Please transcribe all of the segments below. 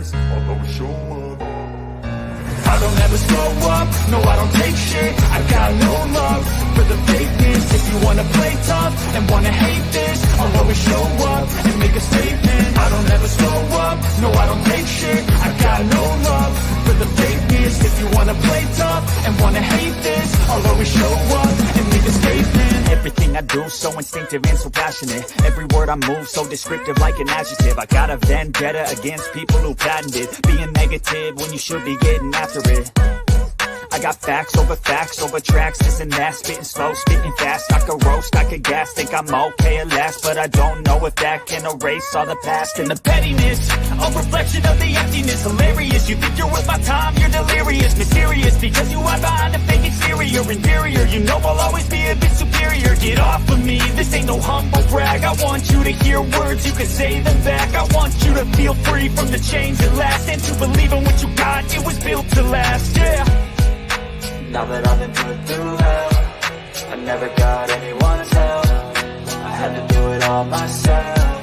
fakeness, I'll always show up. I don't ever slow up, no I don't take shit. I got no love for the fakeness. If you wanna play tough and wanna hate this, I'll always show up and make a statement. I don't ever slow up, no I don't take shit. I got no love for the fakeness. If you wanna play tough and wanna hate this, I'll always show up and make a statement. Everything I do so instinctive and so passionate. Every word I move so descriptive like an adjective. I got a vendetta against people who patented being negative when you should be getting after it. I got facts over tracks, this and that. Spitting slow, spitting fast. I could roast, I could gas. Think I'm okay at last, but I don't know if that can erase all the past. And the pettiness, a reflection of the emptiness. Hilarious, you think you're worth my time, you're delirious. Mysterious, because you hide behind a fake exterior. Inferior, you know I'll always be a bit superior. Get off of me, this ain't no humble brag. I want you to hear words, you can say them back. I want you to feel free from the chains that last, and to believe in what you got, it was built to last, yeah. Now that I've been put through hell, I never got anyone's help. I had to do it all myself.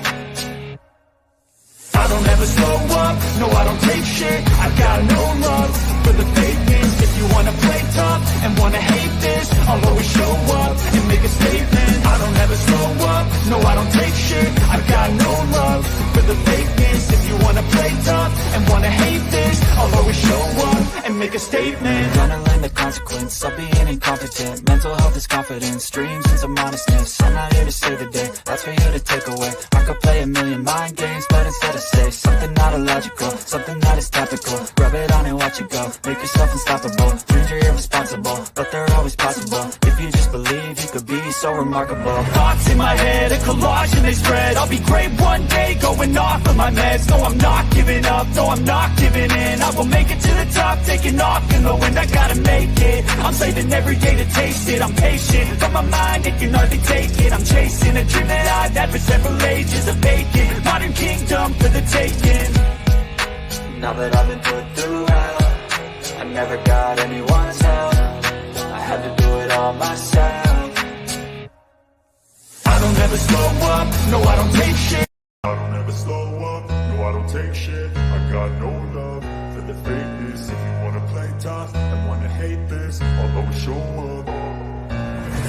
I don't ever slow up, no I don't take shit. I got no love for the fakeness. If you wanna play tough and wanna hate this, I'll always show up and make a statement. I don't ever slow up, no I don't take shit. I got no love for the fakeness. If you wanna play tough and wanna hate this, I'll always show up and make a statement. Gonna learn the consequence of being incompetent. Mental health is confidence, dreams and some honestness. I'm not here to save the day, that's for you to take away. I could play a million mind games, but instead I say something not illogical, something that is topical. Rub it on and watch it go, make yourself unstoppable. Dreams are irresponsible, but they're always possible. If you just believe, you could be so remarkable. Thoughts in my head, a collage and they spread. I'll be great one day, going off of my meds. No, I'm not giving up, no, I'm not giving in. I will make it to the top, taking off in the wind. I gotta make it, I'm saving every day to taste it. I'm patient, but my mind, it can hardly take it. I'm chasing a dream that I've had for several ages. A vacant, modern kingdom for the taking. Now that I've been put through hell, I never got anyone's help. I had to do it all myself. I don't ever slow up, no I don't take shit. I don't ever slow up, no I don't take shit. I got no love for the fakeness. If you wanna play tough and wanna hate this, I'll always show up.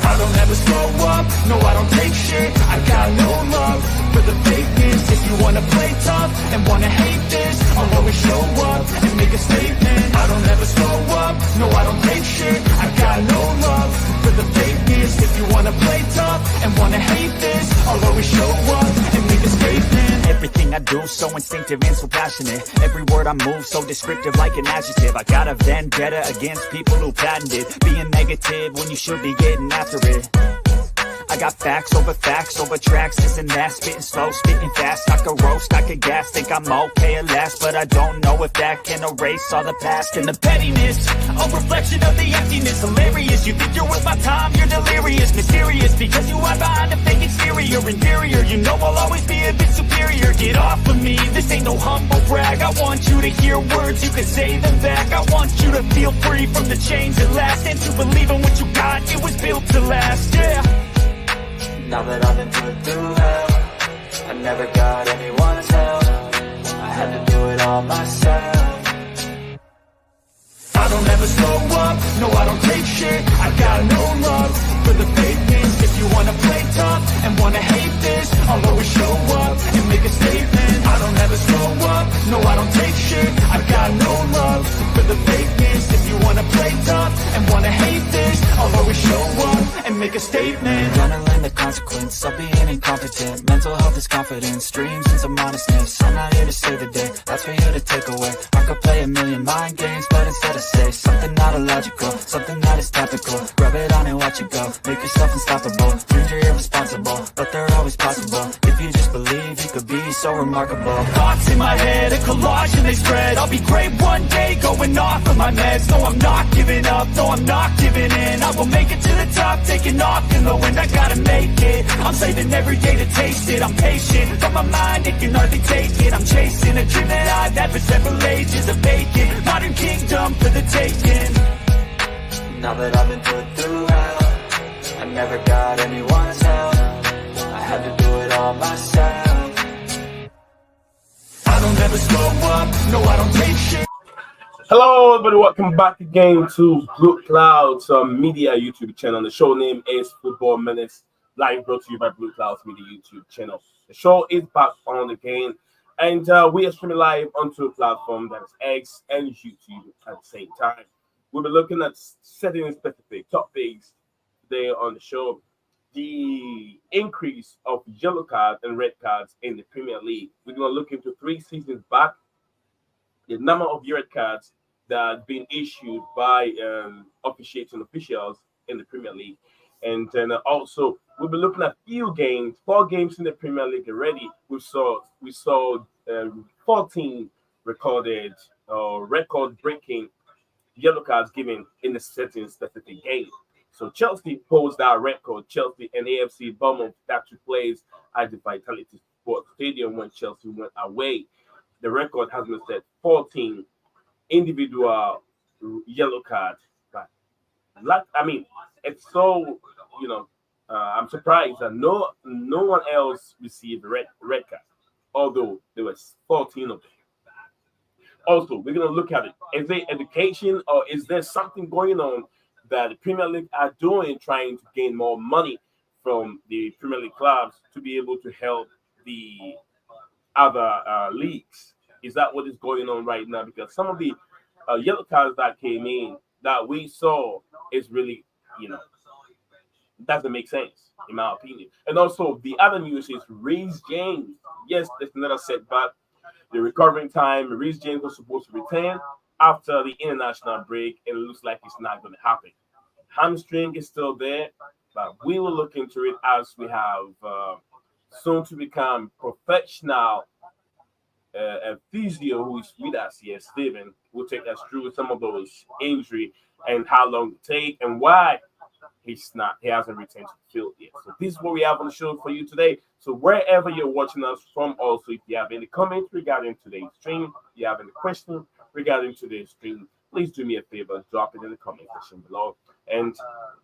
I don't ever slow up, no I don't take shit. I got no love for the fakeness. If you wanna play tough and wanna hate this, I'll always show up and make a statement. I don't ever slow up, no I don't take shit. I got no love for the fakeness. If you wanna play tough and wanna hate this, I'll always show up and make a statement. Everything I do so instinctive and so passionate. Every word I move so descriptive like an adjective. I got a vendetta against people who patented being negative when you should be getting after it. I got facts over tracks, this and that. Spitting slow, spitting fast. I could roast, I could gas. Think I'm okay at last, but I don't know if that can erase all the past. And the pettiness, a reflection of the emptiness. Hilarious, you think you're worth my time, you're delirious. Mysterious, because you hide behind a fake exterior. Inferior, you know I'll always be a bit superior. Get off of me, this ain't no humble brag. I want you to hear words, you can say them back. I want you to feel free from the chains that last, and to believe in what you got, it was built to last, yeah. Now that I've been put through hell, I never got anyone's help. I had to do it all myself. I don't ever slow up, no I don't take shit. I got no love for the fakeness. If you wanna play tough and wanna hate this, I'll always show up and make a statement. I don't ever slow up, no I don't take shit. I got no love for the fakeness. If you wanna play tough and wanna hate this, I'll always show up and make a statement. Gonna learn the consequence of being incompetent. Mental health is confidence, dreams and some honestness. I'm not here to save the day, that's for you to take away. I could play a million mind games, but instead I say something not illogical, something that is topical. Rub it on and watch it go, make yourself unstoppable. Dreams are irresponsible, but they're always possible. If you just believe, you could be so remarkable. Thoughts in my head, a collage and they spread. I'll be great one day, going off of my meds. No, I'm not giving up, no, I'm not giving in. I will make it to the top, taking off in the wind. I gotta make it, I'm saving every day to taste it. I'm patient, but my mind, it can hardly take it. I'm chasing a dream that I've had for several ages. A vacant, modern kingdom for the taking. Now that I've been put through hell, I never got anyone's help. I had to do it all myself. I don't ever slow up, no I don't take shit. Hello, everybody. Welcome back again to Blueclouds Media YouTube channel. The show name is Football Minutes, live brought to you by Blueclouds Media YouTube channel. The show is back on again, and we are streaming live onto a platform that is X and YouTube at the same time. We'll be looking at certain specific topics today on the show. The increase of yellow cards and red cards in the Premier League. We're going to look into 3 seasons back, the number of red cards that have been issued by officiating officials in the Premier League. And then also we'll be looking at 4 games in the Premier League already. We saw 14 recorded record-breaking yellow cards given in a certain specific game. So Chelsea holds that record. Chelsea and AFC Bournemouth that took place at the Vitality Sports Stadium when Chelsea went away. The record has been set 14 individual yellow cards. But it's so I'm surprised that no one else received red card, although there was 14 of them. Also, we're gonna look at it. Is there education or is there something going on that the Premier League are doing, trying to gain more money from the Premier League clubs to be able to help the other leagues? Is that what is going on right now? Because some of the yellow cards that came in that we saw is really, doesn't make sense, in my opinion. And also, the other news is Reece James. Yes, there's another setback. The recovering time, Reece James was supposed to return after the international break, and it looks like it's not going to happen. Hamstring is still there, but we will look into it as we have soon to become professional physio who is with us here, Steven, will take us through some of those injury and how long it take and why he hasn't returned to the field yet. So this is what we have on the show for you today. So wherever you're watching us from, also if you have any comments regarding today's stream, if you have any questions regarding today's stream, please do me a favor, drop it in the comment section below, and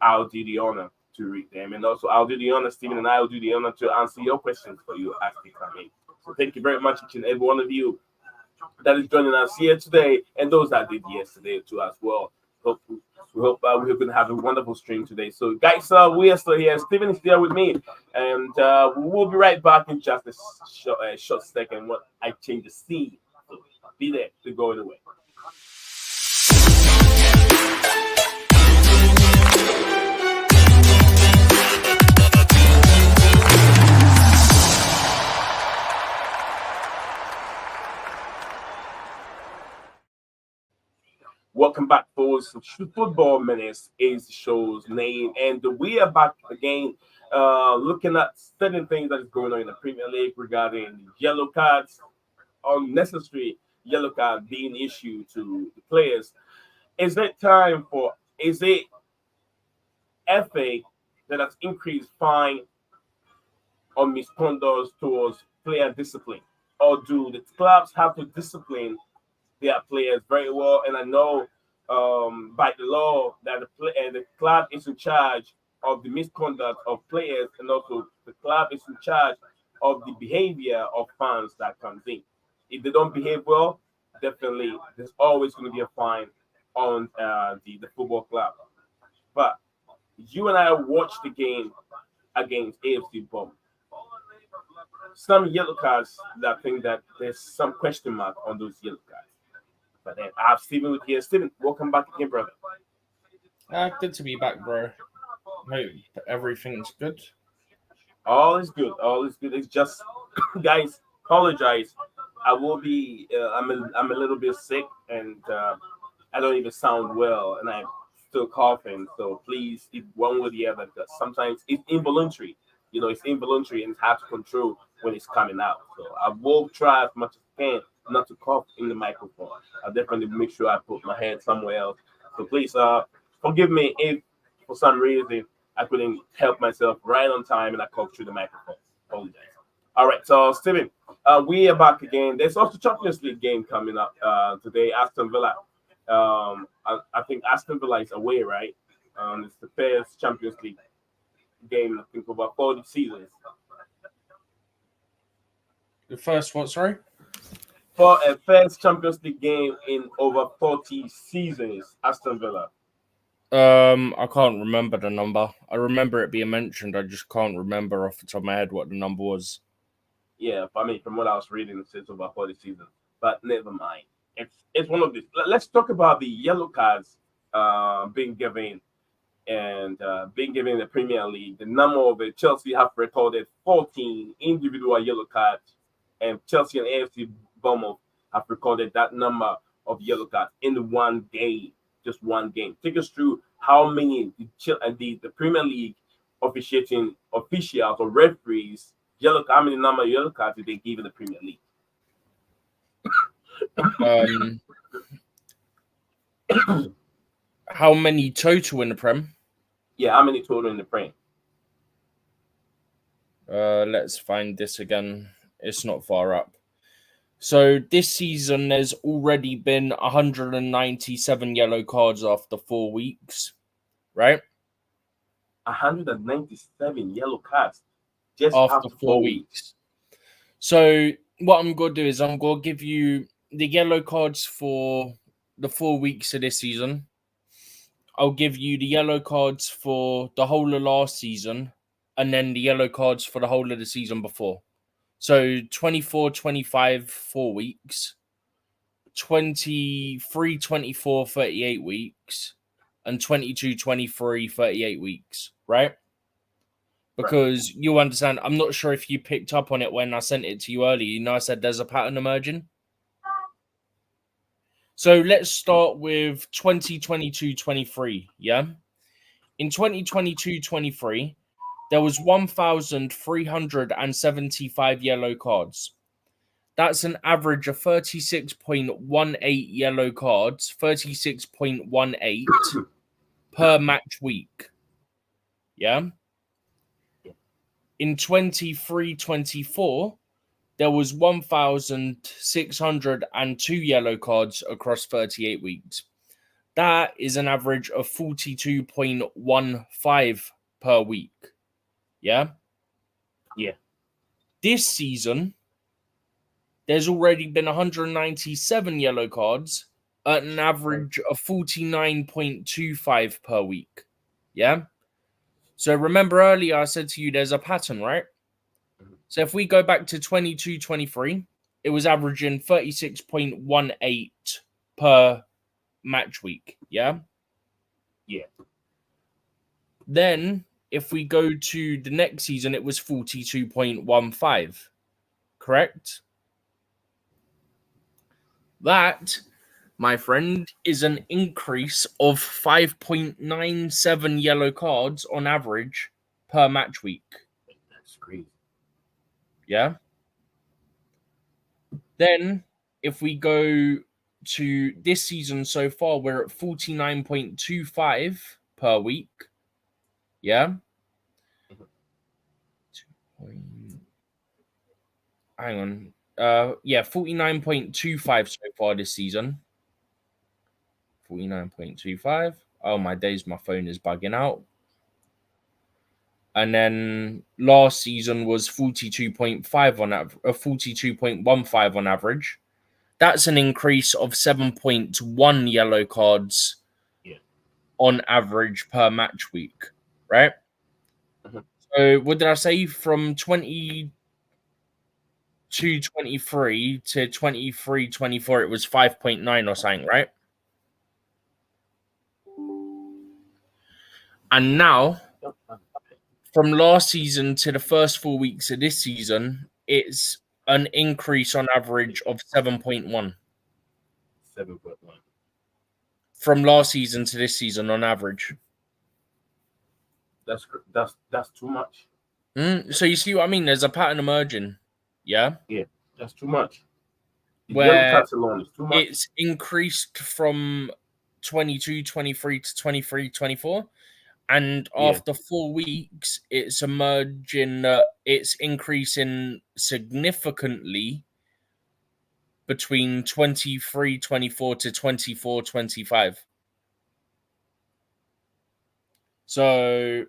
I'll do the honor to read them. And also I'll do the honor, Steven and I will do the honor to answer your questions for you as they come in. So thank you very much, each and every one of you that is joining us here today, and those that did yesterday too as well. We hope we're going to have a wonderful stream today. So, guys, we are still here. Steven is here with me, and we'll be right back in just a short second when I change the scene. So be there to go away. Welcome back, folks. Football Minutes is the show's name, and we are back again looking at certain things that is going on in the Premier League regarding yellow cards, unnecessary yellow card being issued to the players. Is it FA that has increased fine on misconduct towards player discipline, or do the clubs have to discipline their players very well? And I know by the law that the club is in charge of the misconduct of players, and also the club is in charge of the behavior of fans that comes in. If they don't behave well, definitely there's always going to be a fine on the football club. But you and I watched the game against AFC Bournemouth. Some yellow cards that I think that there's some question mark on those yellow cards. But then I have Steven with here. Steven, welcome back again, brother. Good to be back, bro. Hope everything's good. All is good. All is good. It's just, guys, apologize. I will be. I'm a little bit sick, and I don't even sound well, and I'm still coughing. So please, if one way or the other, because sometimes it's involuntary. It's involuntary and it's hard to control when it's coming out. So I will try as much as I can not to cough in the microphone. I'll definitely make sure I put my head somewhere else. So please forgive me if for some reason I couldn't help myself right on time and I coughed through the microphone. Apologize. All right, so Steven, we are back again. There's also Champions League game coming up today. Aston Villa. I think Aston Villa is away, right? It's the first Champions League game, I think, over 40 seasons. The first what, sorry? for a first Champions League game in over 40 seasons, Aston Villa. I can't remember the number. I remember it being mentioned. I just can't remember off the top of my head what the number was. Yeah, I mean, from what I was reading, it says over 40 seasons. But never mind. It's one of these. Let's talk about the yellow cards being given and being given in the Premier League. The number of the Chelsea have recorded 14 individual yellow cards, and Chelsea and AFC Bournemouth have recorded that number of yellow cards in one game, just one game. Take us through how many the Premier League officiating officials or referees how many number of yellow cards did they give in the Premier League? How many total in the Prem? Yeah, how many total in the Prem? Let's find this again. It's not far up. So this season, there's already been 197 yellow cards after 4 weeks, right? 197 yellow cards just after 4 weeks. So what I'm going to do is I'm going to give you the yellow cards for the 4 weeks of this season. I'll give you the yellow cards for the whole of last season, and then the yellow cards for the whole of the season before. So 24, 25, 4 weeks, 23, 24, 38 weeks, and 22, 23, 38 weeks, right? Because you understand, I'm not sure if you picked up on it when I sent it to you earlier. You know, I said there's a pattern emerging. So let's start with 2022-23, yeah? In 2022-23, there was 1,375 yellow cards. That's an average of 36.18 yellow cards, 36.18 per match week. Yeah? In 23-24, there was 1,602 yellow cards across 38 weeks. That is an average of 42.15 per week. Yeah? Yeah. This season, there's already been 197 yellow cards at an average of 49.25 per week. Yeah? So remember earlier I said to you there's a pattern, right? So if we go back to 22-23, it was averaging 36.18 per match week. Yeah? Yeah. Then if we go to the next season, it was 42.15. Correct? That, my friend, is an increase of 5.97 yellow cards on average per match week. That's crazy. Yeah. Then, if we go to this season so far, we're at 49.25 per week. Yeah. Hang on. 49.25 so far this season. 49.25. Oh, my days, my phone is bugging out. And then last season was 42.5 on average, 42.15 on average. That's an increase of 7.1 yellow cards on average per match week, right? Mm-hmm. So what did I say? From 22-23 to 23-24, it was 5.9 or something, right? And now, from last season to the first 4 weeks of this season, it's an increase on average of 7.1. 7.1. From last season to this season on average. That's too much. So you see what I mean? There's a pattern emerging. Yeah? Yeah, that's too much. Where alone is too much. it's increased from 22-23 to 23-24. And after 4 weeks, it's emerging that it's increasing significantly between 23-24 to 24-25. So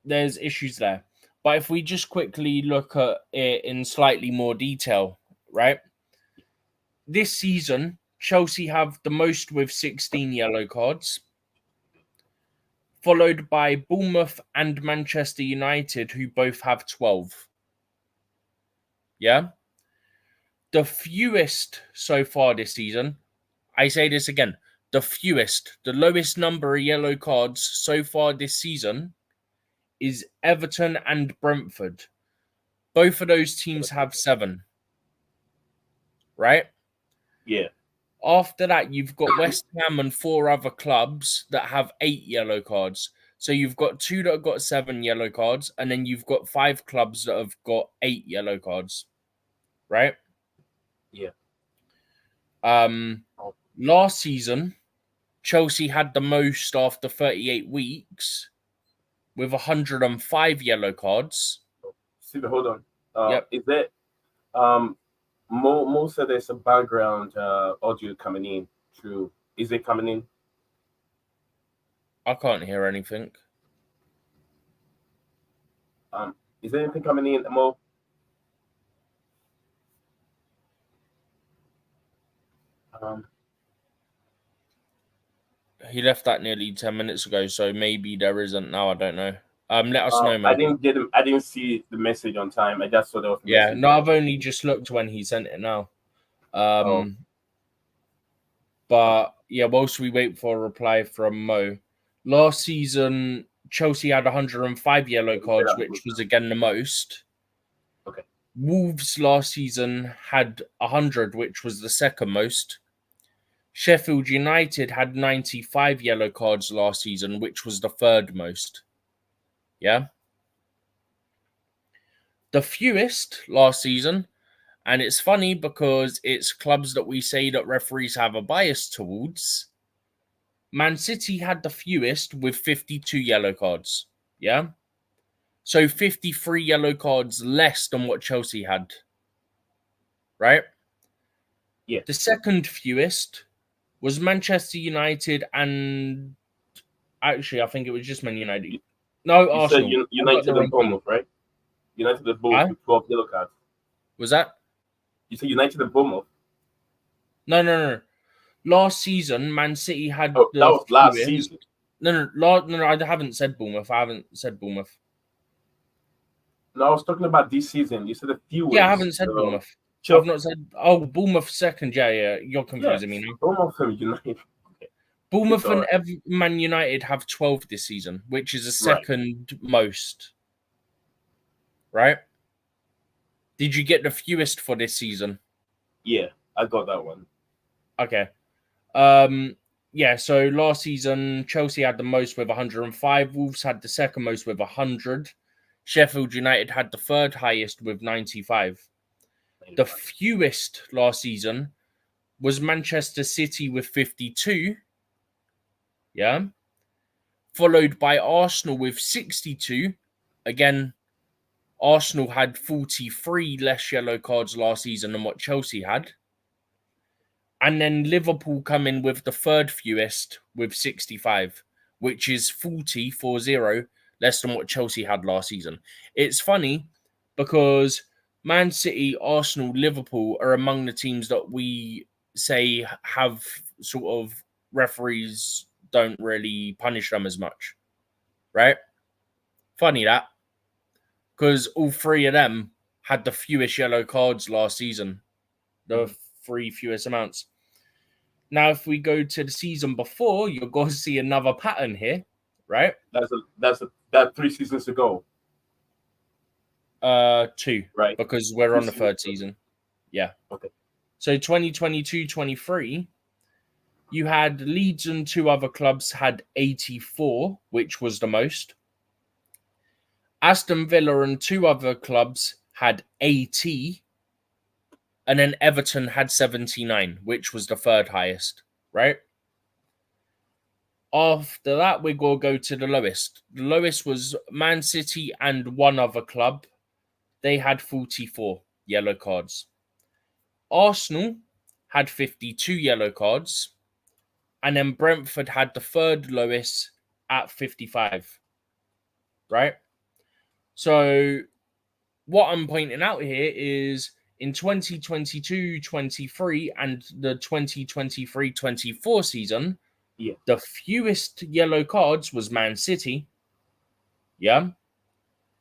there's issues there. But if we just quickly look at it in slightly more detail, right? this season, Chelsea have the most with 16 yellow cards, followed by Bournemouth and Manchester United, who both have 12. Yeah? The fewest so far this season, I say this again, the fewest, the lowest number of yellow cards so far this season is Everton and Brentford. Both of those teams have 7. Right? Yeah. After that, you've got West Ham and 4 other clubs that have 8 yellow cards. So you've got 2 that have got 7 yellow cards, and then you've got 5 clubs that have got 8 yellow cards. Right? Yeah. Last season, Chelsea had the most after 38 weeks with 105 yellow cards. Stephen, hold on. Yep. Is that Mo said there's a background audio coming in through. Is it coming in? I can't hear anything. Is there anything coming in, Mo? He left that nearly 10 minutes ago, so maybe there isn't now. I don't know. Let us know, man. I didn't get him. I didn't see the message on time. I just saw there was a Yeah, message. no, I've only just looked when he sent it now. But yeah, whilst we wait for a reply from Mo, last season Chelsea had 105 yellow cards, which was again the most. Okay. Wolves last season had 100, which was the second most. Sheffield United had 95 yellow cards last season, which was the third most. Yeah. The fewest last season, and it's funny because it's clubs that we say that referees have a bias towards. Man City had the fewest with 52 yellow cards. Yeah. So 53 yellow cards less than what Chelsea had. Right? Yeah. The second fewest was Manchester United and actually, I think it was just Man United. No, Arsenal. Said United and Bournemouth, right? United and Bournemouth with 12 yellow cards. Was that? You said United and Bournemouth? No. Last season, Man City had that was last season. No, I haven't said Bournemouth. I haven't said Bournemouth. No, I was talking about this season. You said a few. Yeah, I haven't said Bournemouth. I've not said. Oh, Bournemouth second. Yeah. You're confusing me now. Bournemouth and United. Okay. Bournemouth and Man United have 12 this season, which is the second most. Right? Did you get the fewest for this season? Yeah, I got that one. Okay. Yeah, so last season, Chelsea had the most with 105. Wolves had the second most with 100. Sheffield United had the third highest with 95. The fewest last season was Manchester City with 52. Yeah. Followed by Arsenal with 62. Again, Arsenal had 43 less yellow cards last season than what Chelsea had. And then Liverpool come in with the third fewest with 65, which is 40 less than what Chelsea had last season. It's funny because Man City, Arsenal, Liverpool are among the teams that we say have sort of referees don't really punish them as much. Right? Funny that. Because all 3 of them had the fewest yellow cards last season. The 3 fewest amounts. Now, if we go to the season before, you're going to see another pattern here, right? That's 3 seasons ago. 2, right? Because we're on the third season. Yeah. Okay. So 2022-23, you had Leeds and 2 other clubs had 84, which was the most. Aston Villa and 2 other clubs had 80. And then Everton had 79, which was the third highest, right? After that, we're going to go to the lowest. The lowest was Man City and 1 other club. They had 44 yellow cards. Arsenal had 52 yellow cards. And then Brentford had the third lowest at 55, right? So what I'm pointing out here is In 2022-23 and the 2023-24 season, Yeah. the fewest yellow cards was Man City. Yeah.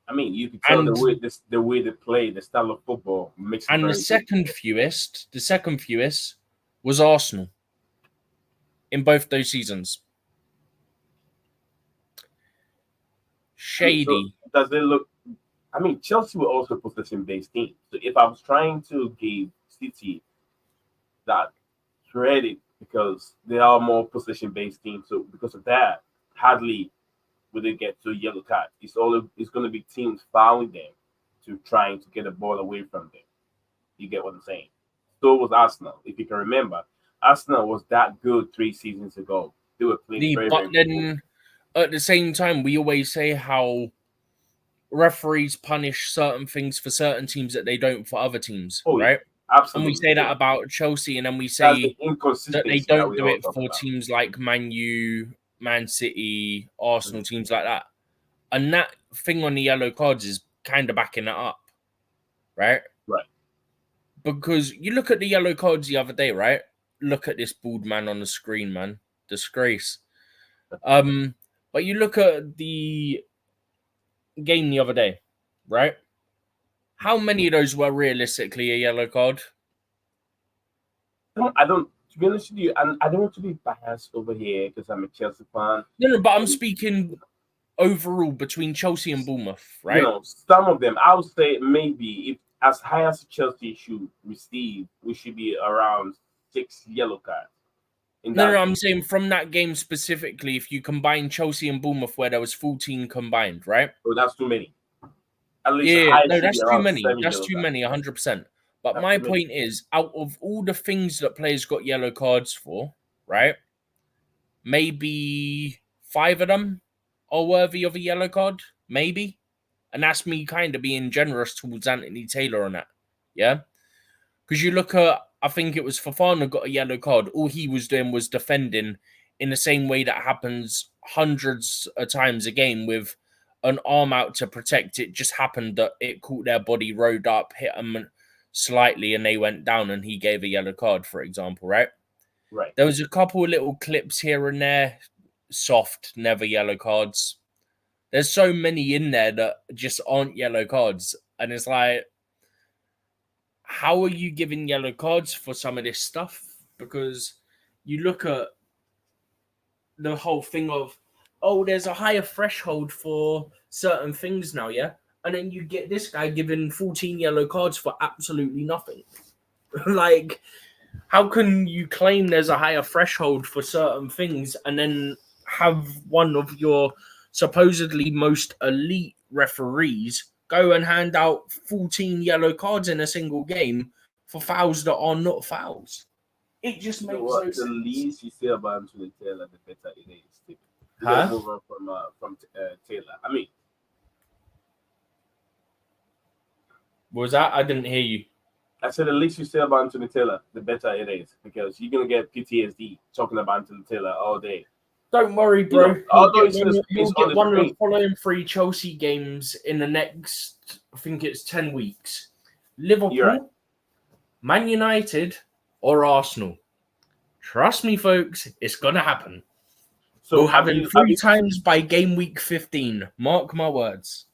I mean, you can tell And- the way they play, the style of football makes it And very the second fewest was Arsenal in both those seasons. Shady. So does it look? I mean, Chelsea were also possession-based team. So if I was trying to give City that credit because they are more possession-based team, so because of that, hardly will they get to a yellow card. It's going to be teams fouling them to trying to get the ball away from them. You get what I'm saying? So was Arsenal. If you can remember, Arsenal was that good 3 seasons ago. They were playing very, But very then at the same time, we always say how referees punish certain things for certain teams that they don't for other teams, right? Absolutely. And we say that about Chelsea, and then we That's say the inconsistency that they don't we do all it talk for about. teams like Man U, Man City, Arsenal, teams like that. And that thing on the yellow cards is kind of backing it up, right? Right. Because you look at the yellow cards the other day, right? Look at this bald man on the screen, man. Disgrace. But you look at the game the other day, right? How many of those were realistically a yellow card? I don't. To be honest with you, I don't want to be biased over here because I'm a Chelsea fan. No, but I'm speaking overall between Chelsea and Bournemouth, right? You know, some of them, I would say maybe if as high as Chelsea should receive, we should be around 6 yellow cards. No, I'm saying from that game specifically, if you combine Chelsea and Bournemouth, where there was 14 combined, right? Oh, that's too many. At least Yeah, no, that's too many. 7 That's yellow too cards. many, 100%. But That's my too many. point is, out of all the things that players got yellow cards for, right? Maybe 5 of them are worthy of a yellow card, maybe. And that's me kind of being generous towards Anthony Taylor on that, yeah? Because you look at, I think it was Fofana got a yellow card. All he was doing was defending in the same way that happens hundreds of times a game with an arm out to protect. It just happened that it caught their body, rode up, hit them slightly, and they went down, and he gave a yellow card, for example, right? Right. There was a couple of little clips here and there, soft, never yellow cards. There's so many in there that just aren't yellow cards. And it's like, how are you giving yellow cards for some of this stuff? Because you look at the whole thing of, oh, there's a higher threshold for certain things now, yeah? And then you get this guy giving 14 yellow cards for absolutely nothing. Like, how can you claim there's a higher threshold for certain things and then have one of your supposedly most elite referees go and hand out 14 yellow cards in a single game for fouls that are not fouls? It just makes no sense. The least you say about Anthony Taylor, the better it is. Huh? Move on from Taylor. I mean, What was that? I didn't hear you. I said the least you say about Anthony Taylor, the better it is, because you're gonna get PTSD talking about Anthony Taylor all day. Don't worry, bro. You know, although you'll get one of the following 3 Chelsea games in the next, I think it's 10 weeks. Liverpool, Right. Man United, or Arsenal. Trust me, folks, it's going to happen. So we'll have him 3 times by game week 15. Mark my words.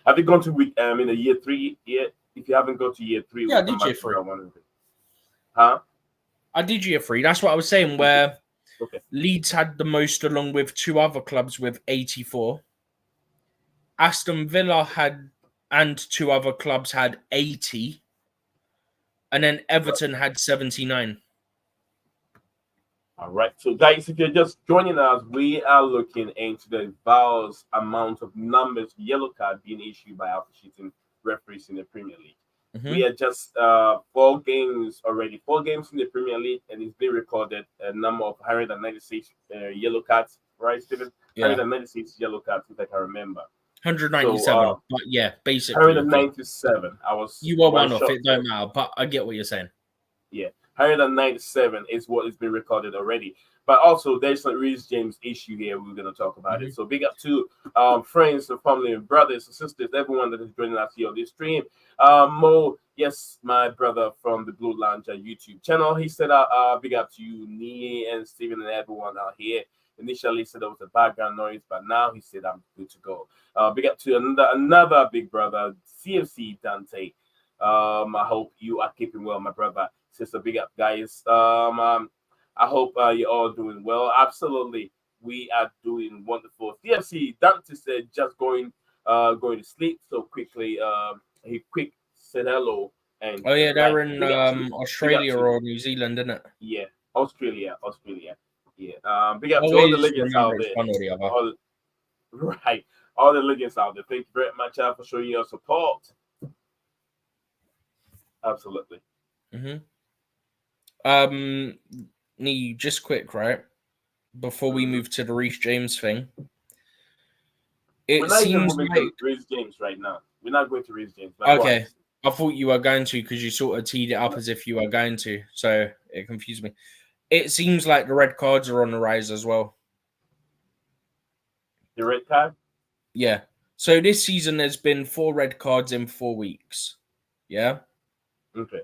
Have you gone to week in the year 3 yet? If you haven't gone to year 3, yeah, I did year 3. Huh? I did year 3. That's what I was saying, where okay. Leeds had the most along with 2 other clubs with 84. Aston Villa had, and 2 other clubs had 80. And then Everton had 79. All right. So, guys, if you're just joining us, we are looking into the vast amount of numbers yellow card being issued by officiating referees in the Premier League. Mm-hmm. We are just 4 games already, 4 games in the Premier League, and it's been recorded a number of 196 yellow cards, right, Stephen? Yeah. 196 yellow cards, if I can remember. 197, but yeah, basically. 197. You were one off, it don't matter, but I get what you're saying. Yeah. 197 is what has been recorded already. But also, there's a Reece James issue here. We're going to talk about it. So big up to friends and family and brothers and sisters, everyone that is joining us here on this stream. Mo, yes, my brother from the Blue Lounge YouTube channel, he said, big up to you, Nee and Steven and everyone out here. Initially, he said there was a background noise, but now he said I'm good to go. Big up to another big brother, CFC Dante. I hope you are keeping well, my brother. Sister, big up, guys. I hope you're all doing well. Absolutely, we are doing wonderful. CFC Dante said just going to sleep so quickly. He quick said hello and Oh yeah, they're like, in big up to you. Australia Big up to you. or New Zealand, isn't it? Yeah, Australia. Yeah. Big up to all the Always legends remember out it's there. one or the other. All the legends out there. Thank you very much for showing your support. Absolutely. Nee, just quick, right? Before we move to the Reece James thing. We're not even seems moving like to Reece James right now. We're not going to Reece James. But okay. I thought you were going to because you sort of teed it up as if you were going to, so it confused me. It seems like the red cards are on the rise as well. The red card? Yeah. So this season there's been 4 red cards in 4 weeks. Yeah. Okay.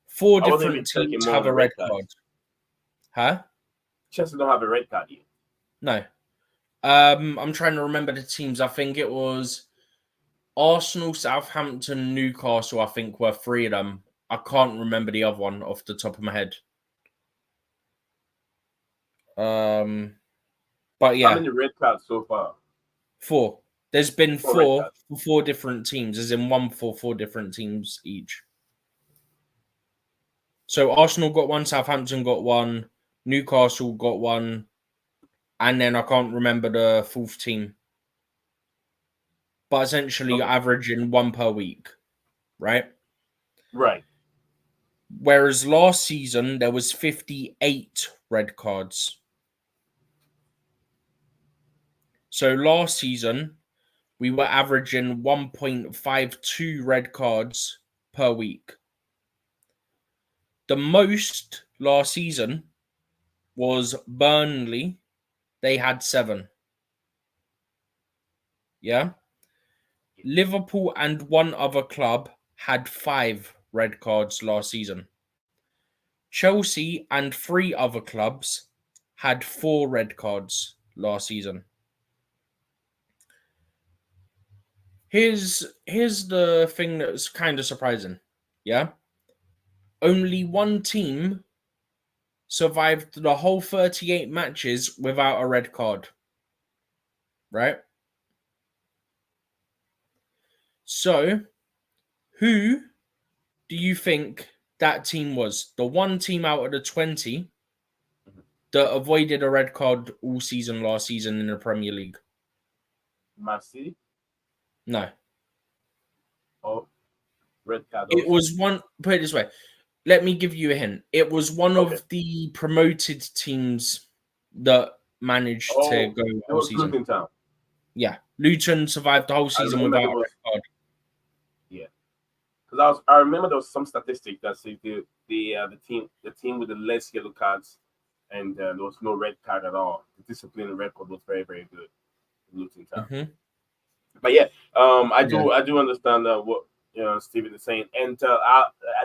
4 different teams have a red card. Huh? Chelsea don't have a red card yet. No. I'm trying to remember the teams. I think it was Arsenal, Southampton, Newcastle, I think were 3 of them. I can't remember the other one off the top of my head. But yeah. How many red cards so far? 4. There's been 4 for 4 different teams, as in 1 for 4 different teams each. So Arsenal got 1, Southampton got 1, Newcastle got 1, and then I can't remember the 4th team. But essentially averaging 1 per week, right? Right. Whereas last season, there was 58 red cards. So last season, we were averaging 1.52 red cards per week. The most last season was Burnley. They had 7. Yeah? Liverpool and 1 other club had 5 red cards last season. Chelsea and 3 other clubs had 4 red cards last season. Here's the thing that's kind of surprising. Yeah? Only 1 team survived the whole 38 matches without a red card. Right? So, who do you think that team was? The 1 team out of the 20 that avoided a red card all season last season in the Premier League? Man City? No. Oh, red card. It was one. Put it this way. Let me give you a hint. It was one of the promoted teams that managed to go the whole season. Luton Town. Yeah, Luton survived the whole season without a red card. Yeah, because I remember there was some statistic that said the team with the less yellow cards and there was no red card at all. The discipline record was very, very good. Luton Town. But yeah, I do understand what Steven is saying, and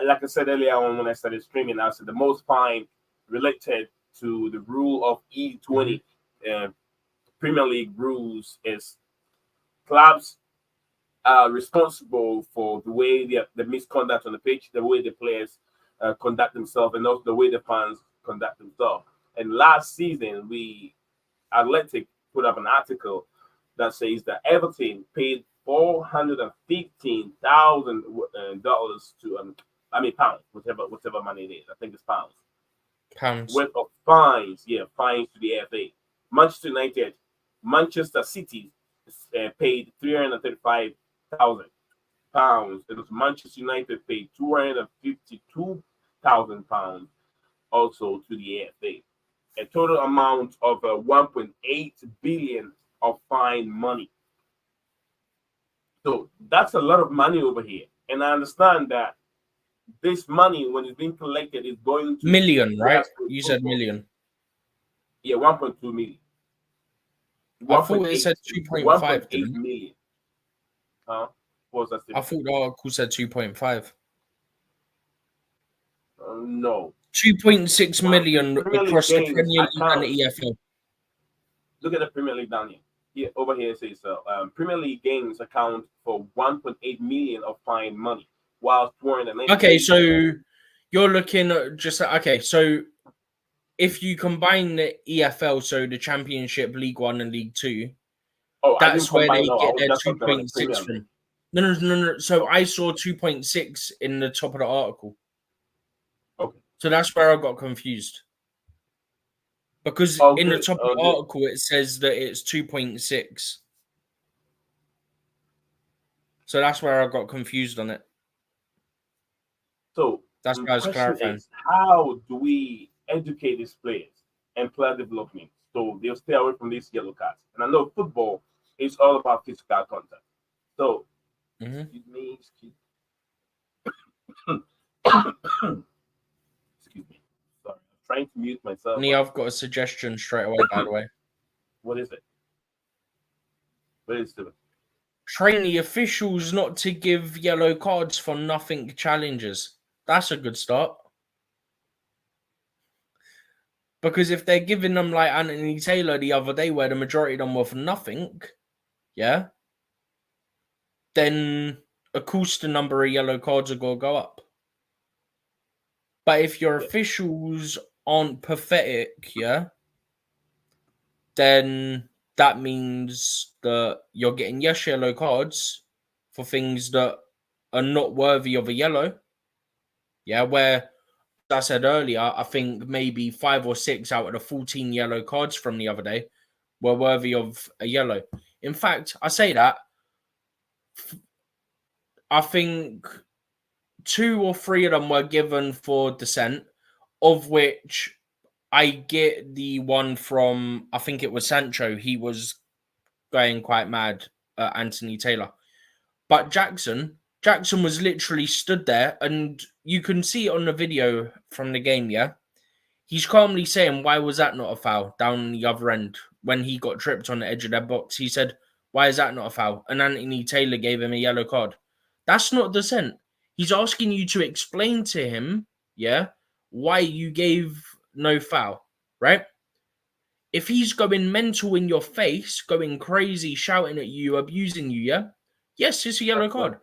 like I said earlier on when I started streaming, I said the most fine related to the rule of E20 Premier League rules is clubs are responsible for the way the misconduct on the pitch, the way the players conduct themselves, and also the way the fans conduct themselves. And last season, Athletic put up an article that says that Everton paid $415,000 to pounds, whatever money it is. I think it's pounds. Worth of fines, fines to the FA. Manchester City paid £335,000. It was Manchester United paid £252,000 also to the FA. A total amount of 1.8 billion of fine money. So that's a lot of money over here. And I understand that this money, when it's being collected, is going to Million, right? grassroots You said football. million. Yeah, 1.2 million. I thought it 1.8 said 2.5, 1.8 didn't it? million. Huh? What was that I statement? thought the article said 2.5. No. 2.6 million Premier League across the games Premier League and account. the EFL. Look at the Premier League down here. Here over here it says Premier League games account for 1.8 million of fine money, while 298. Okay, so you're looking at just okay. So if you combine the EFL, so the Championship, League One, and League Two, Oh, I didn't that's where combine. they No, I get was their just talking about the 2.6 Premier League. from. No. So Okay. I saw 2.6 in the top of the article. Okay. So that's where I got confused. Because Oh, in the good. top of Oh, the good. article, it says that it's 2.6. So that's where I got confused on it. So That's the why I was question clarifying. is, how do we educate these players and player development so they'll stay away from these yellow cards? And I know football is all about physical contact. So, excuse me. Excuse me. Sorry, I'm trying to mute myself. Nee, I've got a suggestion straight away, by the way. What is it? What is it? Train the officials not to give yellow cards for nothing challenges. That's a good start. Because if they're giving them like Anthony Taylor the other day, where the majority of them were for nothing, yeah, then of course the number of yellow cards are going to go up. But if your officials aren't pathetic, yeah, then that means that you're getting yellow cards for things that are not worthy of a yellow. Yeah, where as I said earlier, I think maybe 5 or 6 out of the 14 yellow cards from the other day were worthy of a yellow. In fact, I say that I think 2 or 3 of them were given for dissent, of which I get the one from, I think it was Sancho. He was going quite mad at Anthony Taylor. But Jackson was literally stood there, and you can see it on the video from the game, yeah? He's calmly saying, why was that not a foul down the other end when he got tripped on the edge of their box? He said, why is that not a foul? And Anthony Taylor gave him a yellow card. That's not dissent. He's asking you to explain to him, yeah, why you gave no foul, right? If he's going mental in your face, going crazy, shouting at you, abusing you, yeah, yes, it's a yellow card.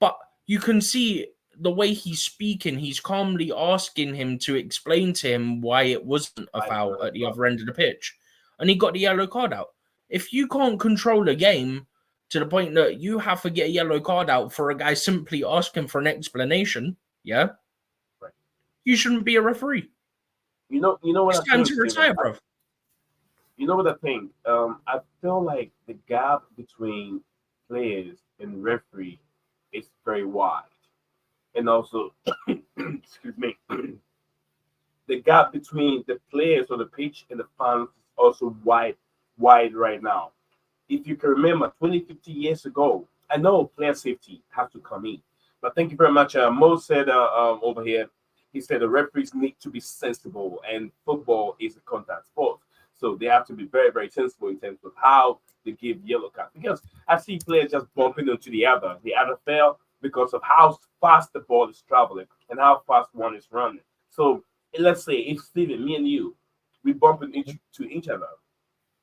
But you can see the way he's speaking, he's calmly asking him to explain to him why it wasn't a foul at the other end of the pitch. And he got the yellow card out. If you can't control a game to the point that you have to get a yellow card out for a guy simply asking for an explanation, yeah, you shouldn't be a referee. You know what It's time to retire, bro. You know what I think? I feel like the gap between players and referee is very wide, and also, excuse me, the gap between the players on the pitch and the fans is also wide right now. If you can remember, 20, 50 years ago, I know player safety has to come in, but thank you very much. Mo said over here, he said the referees need to be sensible, and football is a contact sport. So they have to be very, very sensible in terms of how they give yellow cards. Because I see players just bumping into the other fell because of how fast the ball is traveling and how fast one is running. So let's say if Steven, me and you, we bump into each other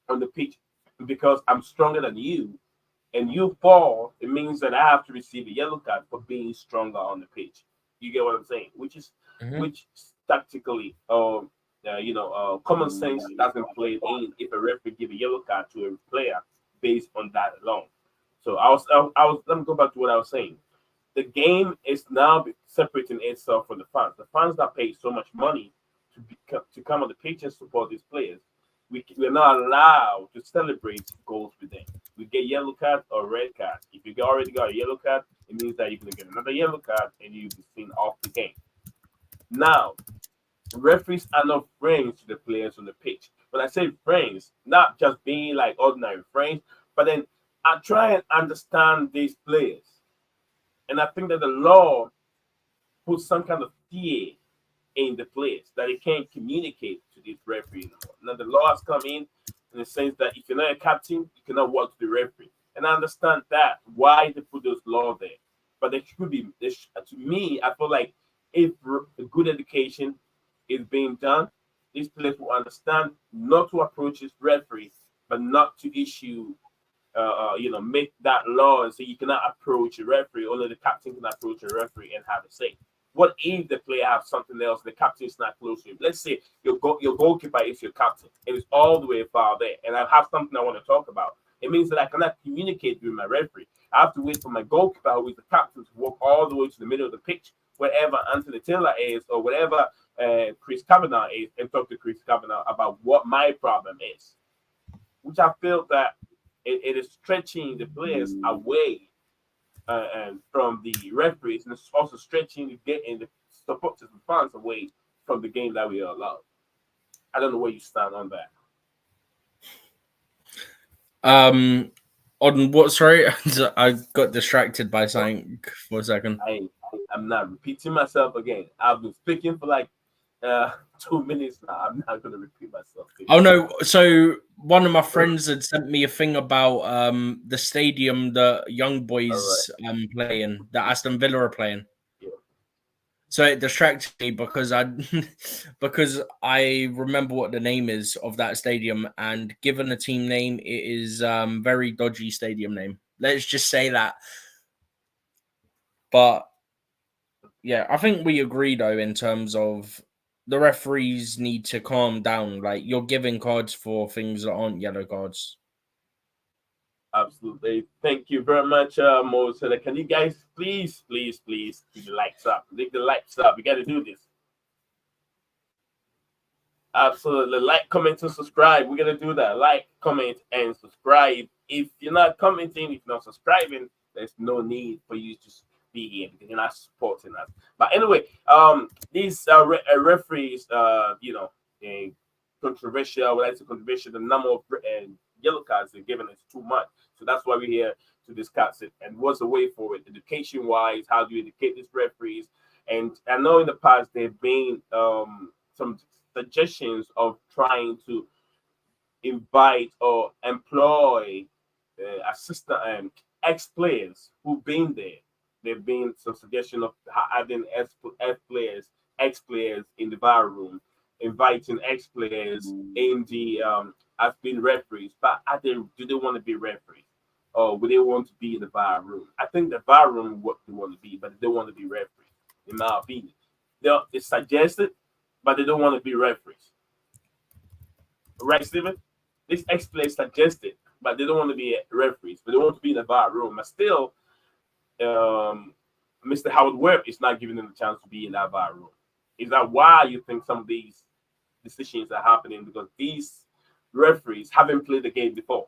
on the pitch because I'm stronger than you and you fall, it means that I have to receive a yellow card for being stronger on the pitch. You get what I'm saying? Which tactically common sense doesn't play in if a referee give a yellow card to a player based on that alone. So I was let me go back to what I was saying. The game is now separating itself from the fans. The fans that pay so much money to come on the pitch and support these players, we're not allowed to celebrate goals with them. We get yellow card or red card. If you already got a yellow card, it means that you're going to get another yellow card and you'll be seen off the game. Now, referees are not friends to the players on the pitch. When I say friends, not just being like ordinary friends, but then I try and understand these players. And I think that the law put some kind of fear in the players that they can't communicate to this referee anymore. Now the law has come in the sense that if you're not a captain, you cannot work to the referee. And I understand that why they put those laws there. But there should be, to me, I feel like if a good education is being done, these players will understand not to approach this referee, but not to issue, make that law and say you cannot approach a referee. Only the captain can approach a referee and have a say. What if the player has something else? The captain is not close to him. Let's say your goalkeeper is your captain, and it's all the way far there. And I have something I want to talk about. It means that I cannot communicate with my referee. I have to wait for my goalkeeper, who is the captain, to walk all the way to the middle of the pitch, wherever Anthony Taylor is, or whatever Chris Kavanagh is, and talk to Chris Kavanagh about what my problem is. Which I feel that it is stretching the players away and from the referees, and it's also stretching the supporters and fans away from the game that we are allowed. I don't know where you stand on that. On what? Sorry, I got distracted by something for a second. I'm not repeating myself again. I've been speaking for like 2 minutes now. I'm not going to repeat myself again. Oh no! So one of my friends had sent me a thing about the stadium that Young Boys playing, that Aston Villa are playing. Yeah. So it distracted me because I remember what the name is of that stadium, and given the team name, it is very dodgy stadium name. Let's just say that. But yeah, I think we agree though in terms of the referees need to calm down. Like, you're giving cards for things that aren't yellow cards. Absolutely. Thank you very much, Mo. So can you guys please leave the lights up? Leave the lights up. We got to do this. Absolutely. Like, comment, and subscribe. We're going to do that. Like, comment, and subscribe. If you're not commenting, if you're not subscribing, there's no need for you to be here because you're not supporting us. But anyway, these referees, controversial. Well, it's controversial. The number of yellow cards they're giving is too much. So that's why we're here to discuss it. And what's the way forward, education-wise? How do you educate these referees? And I know in the past there have been some suggestions of trying to invite or employ assistant ex-players who've been there. There've been some suggestion of having ex-players in the VAR room, inviting ex-players in the as being referees. But do they want to be referees, or would they want to be in the VAR room? I think the VAR room is what they want to be, but they don't want to be referees, in my opinion. They suggested, but they don't want to be referees. Right, Stephen? These ex-players suggested, but they don't want to be referees, but they want to be in the VAR room. But still, Mr. Howard Webb is not giving them the chance to be in that VAR room. Is that why you think some of these decisions are happening? Because these referees haven't played the game before.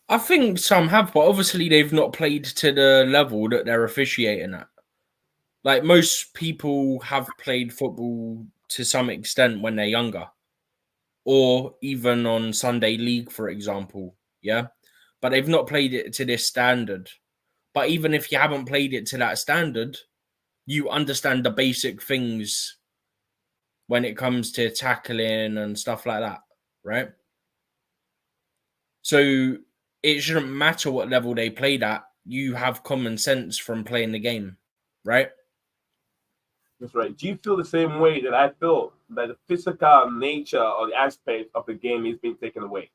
I think some have, but obviously they've not played to the level that they're officiating at. Like, most people have played football to some extent when they're younger, or even on Sunday League, for example. Yeah. But they've not played it to this standard. But even if you haven't played it to that standard, you understand the basic things when it comes to tackling and stuff like that, right? So it shouldn't matter what level they played at. You have common sense from playing the game, right? That's right. Do you feel the same way that I feel, that the physical nature or the aspect of the game is being taken away?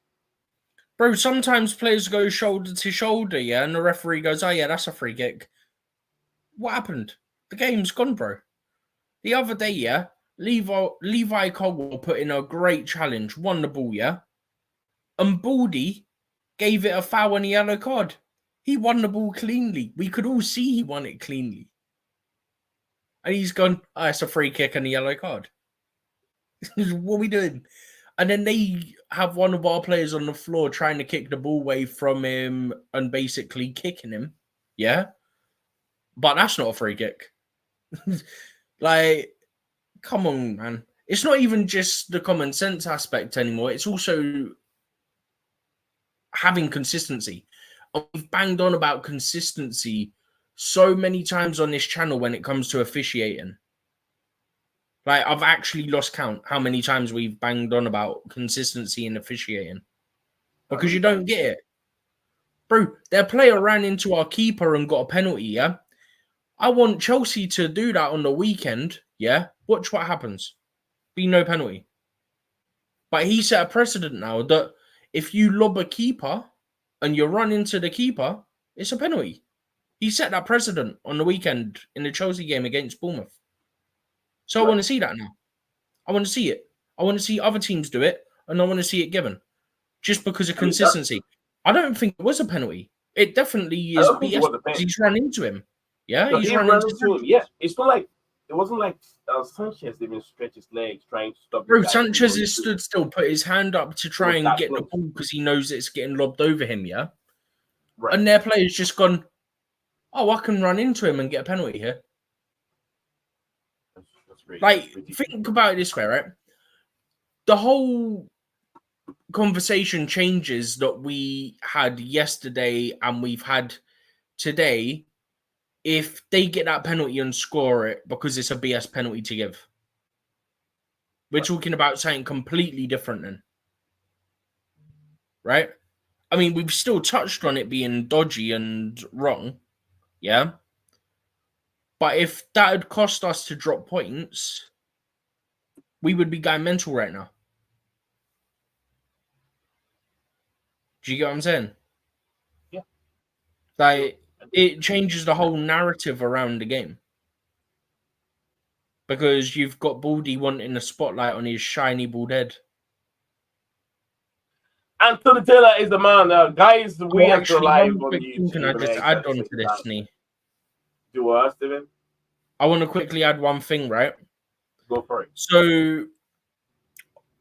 Bro, sometimes players go shoulder to shoulder, yeah, and the referee goes, oh, yeah, that's a free kick. What happened? The game's gone, bro. The other day, yeah, Levi Caldwell put in a great challenge, won the ball, yeah? And Baldy gave it a foul and a yellow card. He won the ball cleanly. We could all see he won it cleanly. And he's gone, oh, it's a free kick and a yellow card. What are we doing? And then they have one of our players on the floor trying to kick the ball away from him and basically kicking him. Yeah? But that's not a free kick. Like, come on, man. It's not even just the common sense aspect anymore. It's also having consistency. And we've banged on about consistency so many times on this channel when it comes to officiating. Like, I've actually lost count how many times we've banged on about consistency in officiating. Because you don't get it. Bro, their player ran into our keeper and got a penalty, yeah? I want Chelsea to do that on the weekend, yeah? Watch what happens. Be no penalty. But he set a precedent now that if you lob a keeper and you run into the keeper, it's a penalty. He set that precedent on the weekend in the Chelsea game against Bournemouth. So I want to see that now. I want to see it. I want to see other teams do it, and I want to see it given. Just because of consistency. I don't think it was a penalty. It definitely is BS because he's run into him. Yeah, No, he's he run ran into him. Yeah, it's not like it wasn't like Sanchez even stretched his legs trying to stop. Bro, Sanchez is stood still, put his hand up to try and get the ball because he knows it's getting lobbed over him, yeah? Right. And their player's just gone, oh, I can run into him and get a penalty here. Like, think about it this way, right? The whole conversation changes that we had yesterday and we've had today if they get that penalty and score it because it's a BS penalty to give. We're talking about something completely different then. Right? I mean, we've still touched on it being dodgy and wrong. Yeah? But if that had cost us to drop points, we would be going mental right now. Do you get what I'm saying? Yeah. Like, it changes the whole narrative around the game. Because you've got Baldy wanting a spotlight on his shiny bald head. Anthony Taylor is the man. Guys, we are still live on YouTube. Can I just add on to this, Nee? Do what, Steven? I want to quickly add one thing, right? Go for it. So,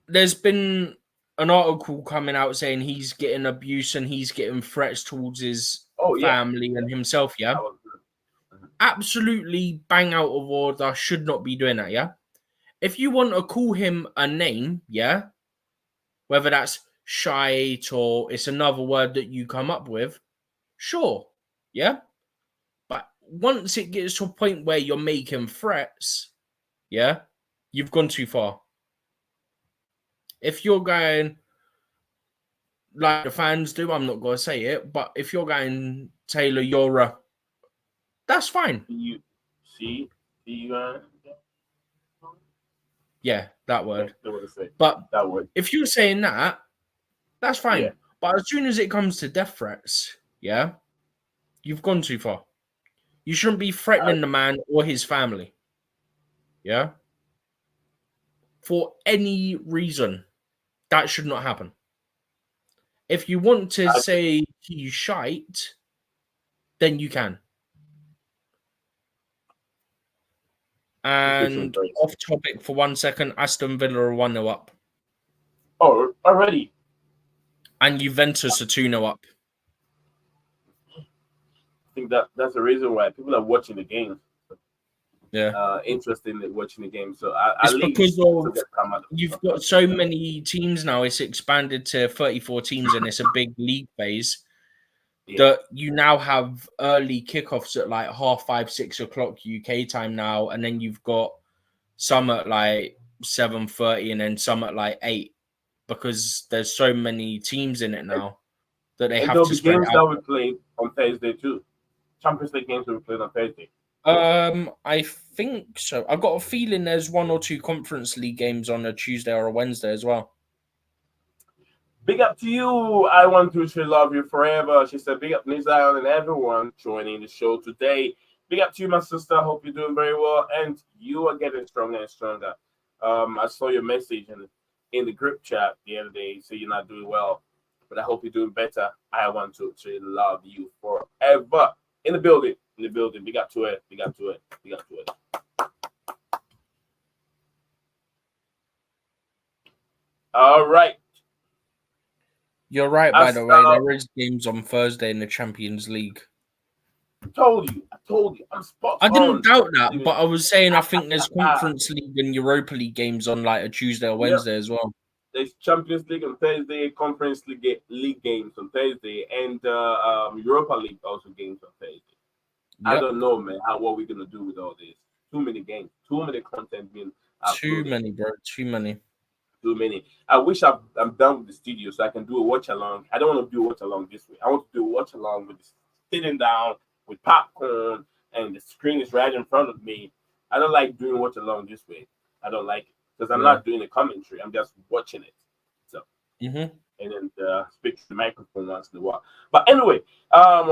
there's been an article coming out saying he's getting abuse and he's getting threats towards his family and himself, yeah? Absolutely bang out of order, should not be doing that, yeah? If you want to call him a name, yeah? Whether that's shite or it's another word that you come up with, sure, yeah? But once it gets to a point where you're making threats, yeah, you've gone too far. If you're going, like the fans do, I'm not going to say it, but if you're going, Taylor, you're a... That's fine. You see, yeah, that word. But that word. If you're saying that, that's fine. Yeah. But as soon as it comes to death threats, yeah, you've gone too far. You shouldn't be threatening the man or his family. Yeah? For any reason, that should not happen. If you want to say he's shite, then you can. And off topic for 1 second, Aston Villa are 1-0 up. Oh, already? And Juventus are 2-0 up. I think that's the reason why people are watching the game. Yeah. Interested in watching the game. So it's because of you've got so many teams now. It's expanded to 34 teams and it's a big league phase. That you now have early kickoffs at like 5:30, 6 o'clock UK time now, and then you've got some at like 7:30 and then some at like 8 because there's so many teams in it now that they have to spread games out. That we play on Thursday too. Champions League games will be played on Thursday. I think so. I've got a feeling there's 1 or 2 Conference League games on a Tuesday or a Wednesday as well. Big up to you. I want to say love you forever. She said, big up Nizion and everyone joining the show today. Big up to you, my sister. Hope you're doing very well. And you are getting stronger and stronger. I saw your message in the group chat the other day. So you're not doing well. But I hope you're doing better. I want to say love you forever. In the building. Big up to it. Big up to it. Big up to it. All right. You're right, by the way. There is games on Thursday in the Champions League. I told you. I'm spot on. I didn't doubt that, but I was saying I think there's Conference League and Europa League games on like a Tuesday or Wednesday as well. There's Champions League on Thursday, Conference League games on Thursday, and Europa League also games on Thursday. I don't know, man, what we're gonna do with all this. Too many games, too many content being Too uploaded. many, bro. Too many. Too many. I wish I'm done with the studio so I can do a watch along. I don't want to do a watch along this way. I want to do a watch along with sitting down with popcorn and the screen is right in front of me. I don't like doing watch along this way. I don't like it because I'm not doing a commentary. I'm just watching it. So and then speak to the microphone once in a while. But anyway,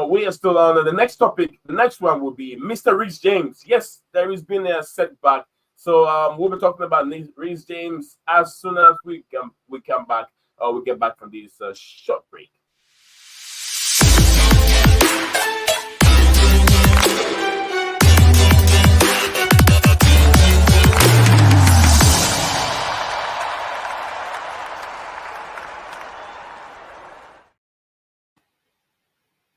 we are still on the next topic. The next one will be Mr. Reece James. Yes, there has been a setback. So we'll be talking about Reece James as soon as we come back, or we get back from this short break.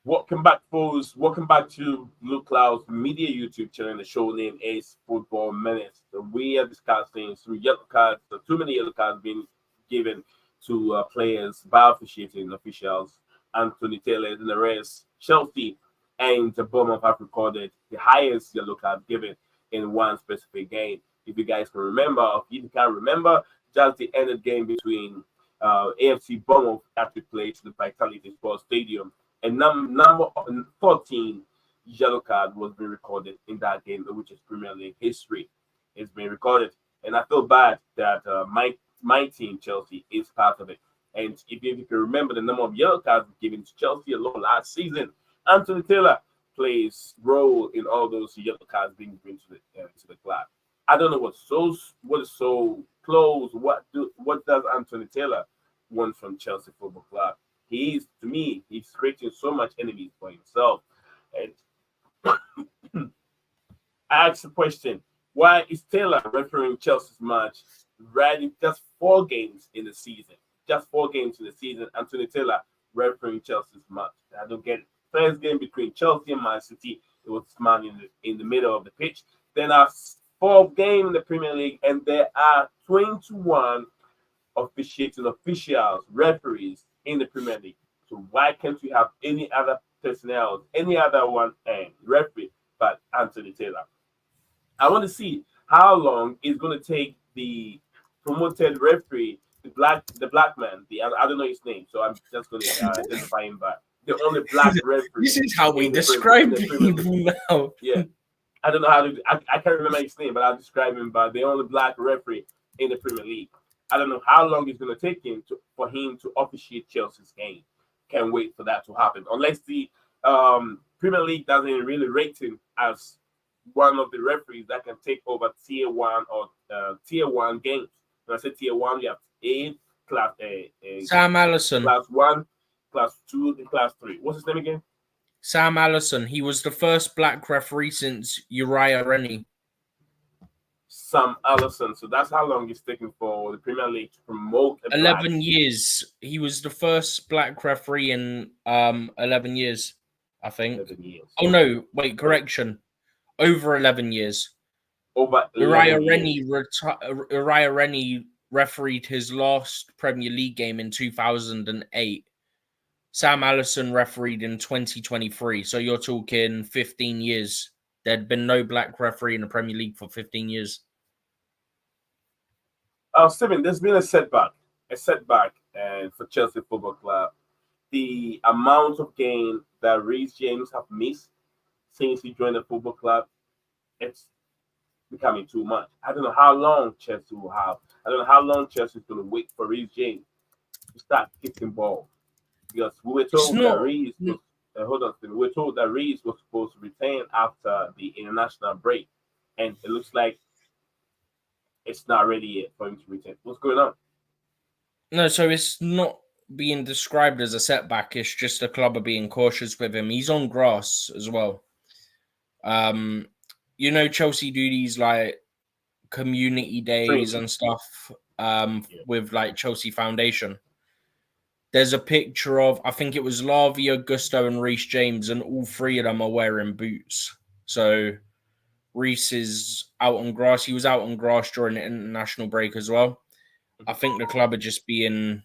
Welcome back, folks. Welcome back to Blueclouds Media YouTube channel. The show name is Football Minutes. So we are discussing through yellow cards, too many yellow cards being given to players by officiating officials. Anthony Taylor and the rest, Chelsea and the Bournemouth have recorded the highest yellow card given in one specific game. If you guys can remember, if you can't remember, just the ended game between AFC Bournemouth that took place at the Vitality Sports Stadium. And number 14 yellow card was being recorded in that game, which is Premier League history. It's been recorded. And I feel bad that my team, Chelsea, is part of it. And if you can remember the number of yellow cards given to Chelsea alone last season, Anthony Taylor plays role in all those yellow cards being given to the club. I don't know what is so close. What does Anthony Taylor want from Chelsea Football Club? To me, he's creating so much enemies for himself. And I asked the question, why is Taylor refereeing Chelsea's match right just 4 games in the season? Just 4 games in the season, Anthony Taylor refereeing Chelsea's match. I don't get it. First game between Chelsea and Man City, it was man in the middle of the pitch. Then our 4th game in the Premier League, and there are 21 officiating officials, referees in the Premier League. So why can't we have any other personnel, any other one referee but Anthony Taylor? I want to see how long it's going to take the promoted referee, the black man. I don't know his name, so I'm just going to identify him by the only black referee. This is how we describe people now. Yeah, I don't know how to. I can't remember his name, but I'll describe him by the only black referee in the Premier League. I don't know how long it's going to take him for him to officiate Chelsea's game. Can't wait for that to happen. Unless the Premier League doesn't really rate him as one of the referees that can take over tier 1 or tier 1 games. When I say tier 1, you have A, class A, Sam Allison, class 1, class 2, and class 3. What's his name again? Sam Allison. He was the first black referee since Uriah Rennie. Sam Allison. So that's how long it's taking for the Premier League to promote 11 years. He was the first black referee in 11 years, I think. 11 years. Oh no, wait, correction. Over 11 years. Over Uriah Rennie refereed his last Premier League game in 2008. Sam Allison refereed in 2023. So you're talking 15 years. There'd been no black referee in the Premier League for 15 years. Stephen, there's been a setback for Chelsea Football Club. The amount of game that Reece James have missed since he joined the football club, it's becoming too much. I don't know how long Chelsea will have. I don't know how long Chelsea is going to wait for Reece James to start kicking ball. Because we were told that Reece was, we were told that Reece was supposed to return after the international break, and it looks like it's not ready yet for him to return. What's going on? No, so it's not being described as a setback. It's just the club are being cautious with him. He's on grass as well. Chelsea do these like community days and stuff with like Chelsea Foundation. There's a picture of, I think it was Lavia, Gusto, and Reece James, and all 3 of them are wearing boots. So Reece is out on grass. He was out on grass during the international break as well. I think the club are just being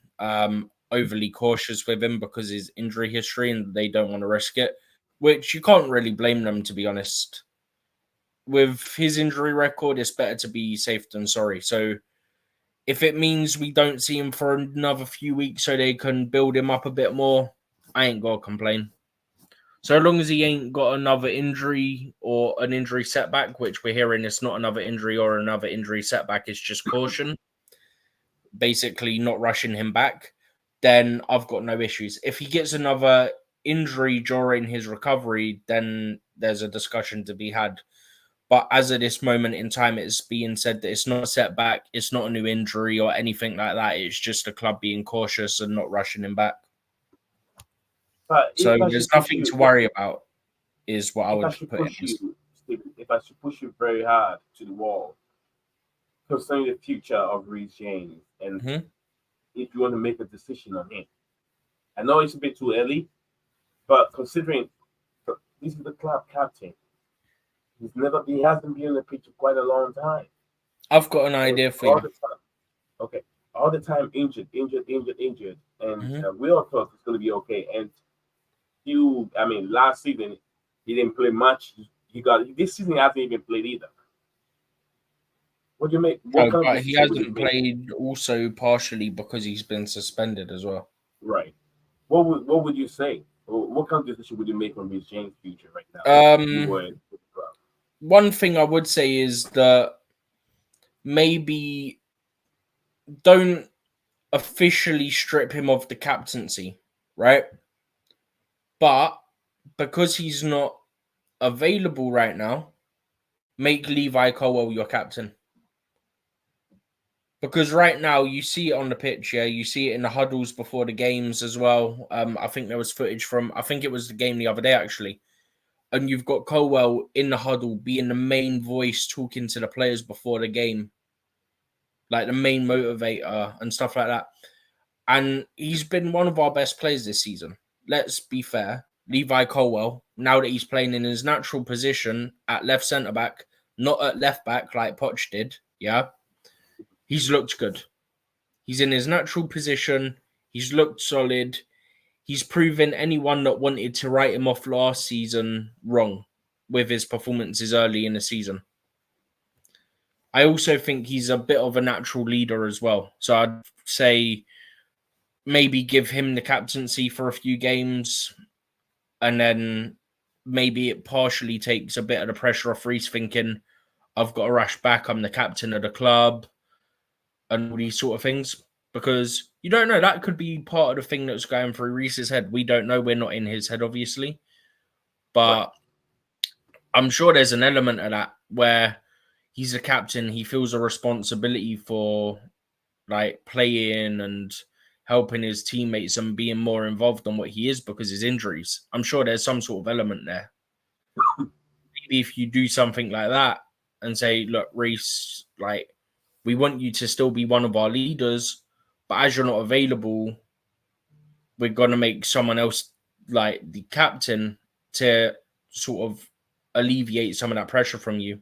overly cautious with him because of his injury history and they don't want to risk it. which you can't really blame them, to be honest. With his injury record, it's better to be safe than sorry. So if it means we don't see him for another few weeks so they can build him up a bit more, I ain't gonna complain. So long as he ain't got another injury or an injury setback, which we're hearing it's not another injury or another injury setback, it's just caution, basically not rushing him back, then I've got no issues. If he gets another injury during his recovery, then there's a discussion to be had. But as of this moment in time, it's being said that it's not a setback, it's not a new injury or anything like that. It's just the club being cautious and not rushing him back. But So there's nothing to worry about, is what I would put in. Stephen, if I should push you very hard to the wall concerning the future of Reece James, and if you want to make a decision on him, I know it's a bit too early, but considering this is the club captain, he hasn't been on the pitch for quite a long time. I've got an idea for you. Okay, all the time injured, and we all thought it's going to be okay. And last season he didn't play much. This season he hasn't even played either. What do you make? But he hasn't played also partially because he's been suspended as well. Right. What would you say? What kind of decision would you make on Reece James' future right now? One thing I would say is that maybe don't officially strip him of the captaincy, right? But because he's not available right now, make Levi Colwill your captain. Because right now you see it on the pitch, yeah, you see it in the huddles before the games as well. I think there was footage from, I think it was the game the other day actually. And you've got Colwill in the huddle being the main voice talking to the players before the game. Like the main motivator and stuff like that. And he's been one of our best players this season. Let's be fair. Levi Colwill, now that he's playing in his natural position at left centre-back, not at left-back like Poch did, yeah, he's looked good. He's in his natural position. He's looked solid. He's proven anyone that wanted to write him off last season wrong with his performances early in the season. I also think he's a bit of a natural leader as well. So I'd say maybe give him the captaincy for a few games and then maybe it partially takes a bit of the pressure off Reece thinking, I've got to rush back, I'm the captain of the club and all these sort of things. Because you don't know, that could be part of the thing that's going through Reece's head. We don't know. We're not in his head, obviously. But I'm sure there's an element of that where he's a captain. He feels a responsibility for like playing and helping his teammates and being more involved than what he is because of his injuries. I'm sure there's some sort of element there. Maybe if you do something like that and say, look, Reece, like, we want you to still be one of our leaders, but as you're not available, we're going to make someone else like the captain to sort of alleviate some of that pressure from you.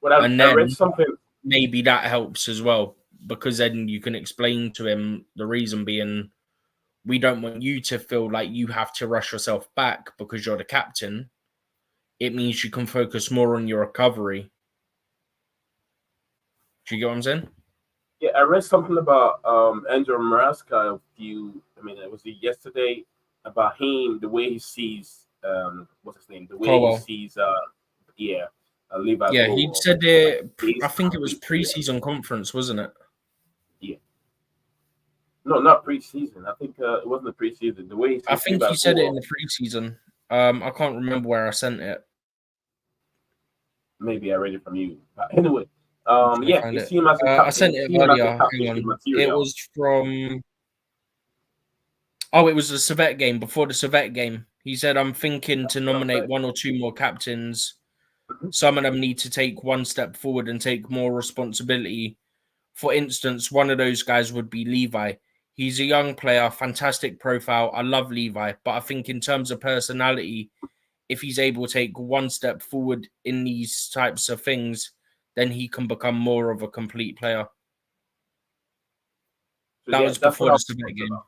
Well, and I then read something. Maybe that helps as well, because then you can explain to him the reason being, we don't want you to feel like you have to rush yourself back because you're the captain. It means you can focus more on your recovery. Do you get what I'm saying? Yeah, I read something about Andrew Maraska it was yesterday, about him, the way he sees what's his name? The way Colwill. he sees Levi. Yeah, Colwill. he said it, I think it was pre-season conference, wasn't it? Yeah. No, not pre-season. I think it wasn't the pre-season. The way I think he said it in the pre-season. I can't remember where I sent it. Maybe I read it from you. Anyway, you see him as a captain. I sent it earlier. Hang on. It was from... Oh, it was the Servette game, before the Servette game. He said, I'm thinking to nominate one or two more captains. Some of them need to take one step forward and take more responsibility. For instance, one of those guys would be Levi. He's a young player, fantastic profile. I love Levi. But I think in terms of personality, if he's able to take one step forward in these types of things, then he can become more of a complete player. That was before the Servette game.